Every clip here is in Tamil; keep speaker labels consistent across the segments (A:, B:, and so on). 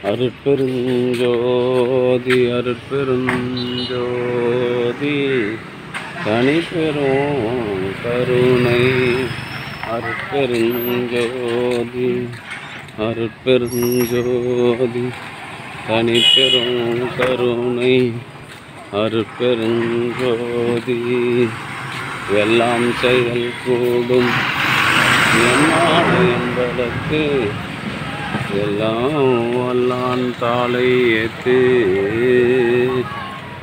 A: அருட்பெருஞ்சோதி அருட்பெருஞ்சோதி தனிப்பெரும் கருணை அருட்பெருஞ்சோதி அருட்பெருஞ்சோதி தனிப்பெரும் கருணை அருட்பெருஞ்சோதி எல்லாம் செயல் கூடும் என்னாடு என்பதற்கு எல்லாம் வல்லான் தாளை ஏத்து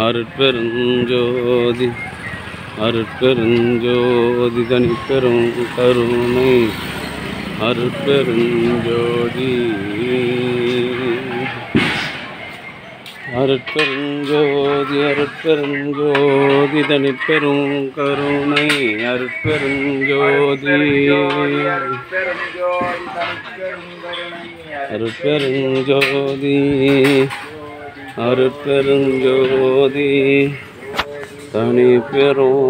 A: அருட்பெருஞ்சோதி அருட்பெருஞ்சோதி தனிப்பெரும் கருணை அருட்பெருஞ்சோதி அருட்பெருஞ்சோதி அருட்பெருஞ்சோதி தனிப்பெரும் கருணை அருட்பெருஞ்சோதி அருட்பெருஞ்சோதி அருட்பெருஞ்சோதி தனிப்பெரும்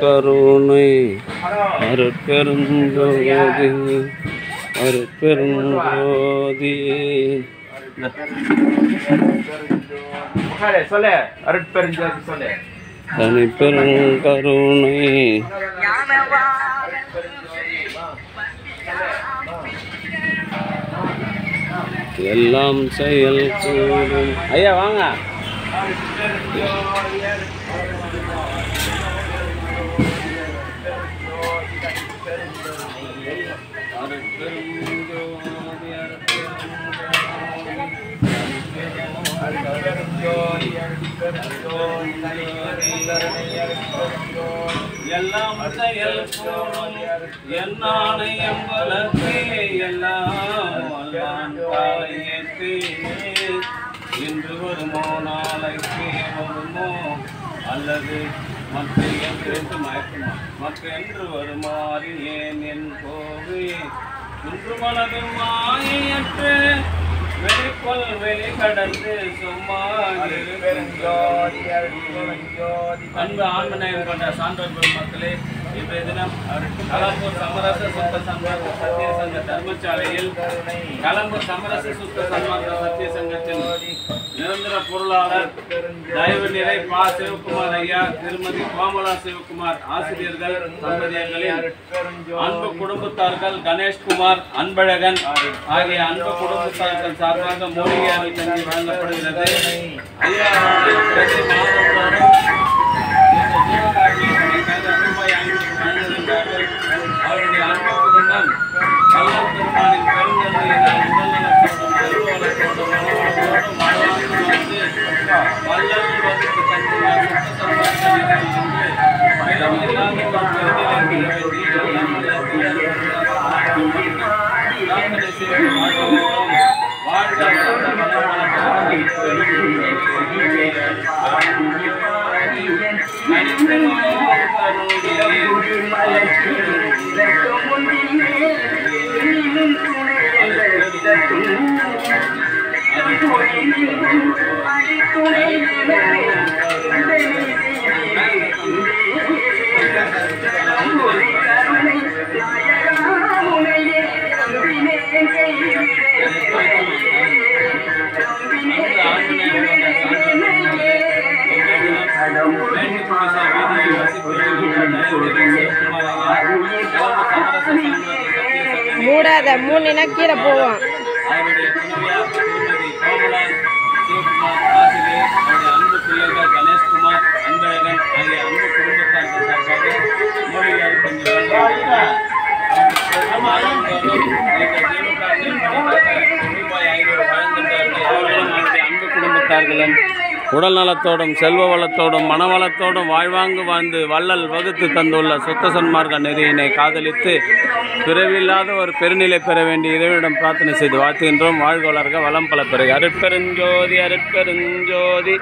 A: கருணை அருட்பெருஞ்சோதி அருட்பெருஞ்சோதி தனிப்பெரும் கருணை எல்லாம் செயல் கூடும். ஐயா வாங்க. எல்லாம் செயல் கூடும் என்னானை எம்பலத்தே எல்லாம் காலையேற்று இன்று வருமோ நாளைக்கு வருமோ அல்லது மற்ற என்று மயக்குமா மற்ற என்று வருமாறு ஏன் என் கோவே இன்று மனது மாயற்று வெளிக்கொள் வெளி கடந்து சும்மா அன்பு ஆண்மனையம் கொண்ட சான்றோர் பெருமக்களே, இன்றைய தினம் கலம்பூர் சமரச சுத்த சன்மார்க்க சத்திய சங்க தர்மசாலையில் கலம்பூர் சமரச சுத்த சன்மார்க்க சத்திய சங்கத்தின் நிரந்தர பொருளாளர் தயவு நிறை பா சிவகுமார் ஐயா, திருமதி கோமலா சிவகுமார் ஆசிரியர்கள் தம்பதியர்களின் அன்பு குடும்பத்தார்கள் கணேஷ்குமார் அன்பழகன் ஆகிய அன்பு குடும்பத்தார்கள் சார்பாக மூலிகையாவை தங்கி வழங்கப்படுகிறது. ஐயா அவருடைய அன்பு குடும்பம் கள்ளம் பெருமானின் பெருந்தன்மையினால் வல்லூர் வகுப்பு
B: மூடாத மூணுனா கீழே போவோம்.
A: அவருடைய துணைவியார் திருமதி கோமலா சிவகுமார் ஆசிரியர், அவருடைய அன்பு பிள்ளைகள் கணேஷ்குமார் அன்பழகன் ஆகிய அன்பு குடும்பத்தார்கள் சார்பாக மூலிகையாவை தங்கி அன்பு குடும்பத்தார்களும் உடல் நலத்தோடும் செல்வ வளத்தோடும் மனவளத்தோடும் வாழ்வாங்கு வாழ்ந்து வள்ளல் வகுத்து தந்துள்ள சுத்த சன்மார்க்க நெறியினை காதலித்து பிறவில்லாத ஒரு பெருநிலை பெற வேண்டிய இறைவனிடம் பிரார்த்தனை செய்து வாழ்த்துகின்றோம். வாழ்க வளர்க வளம் பல பெருக. அருட்பெருஞ்சோதி அருட்பெருஞ்சோதி.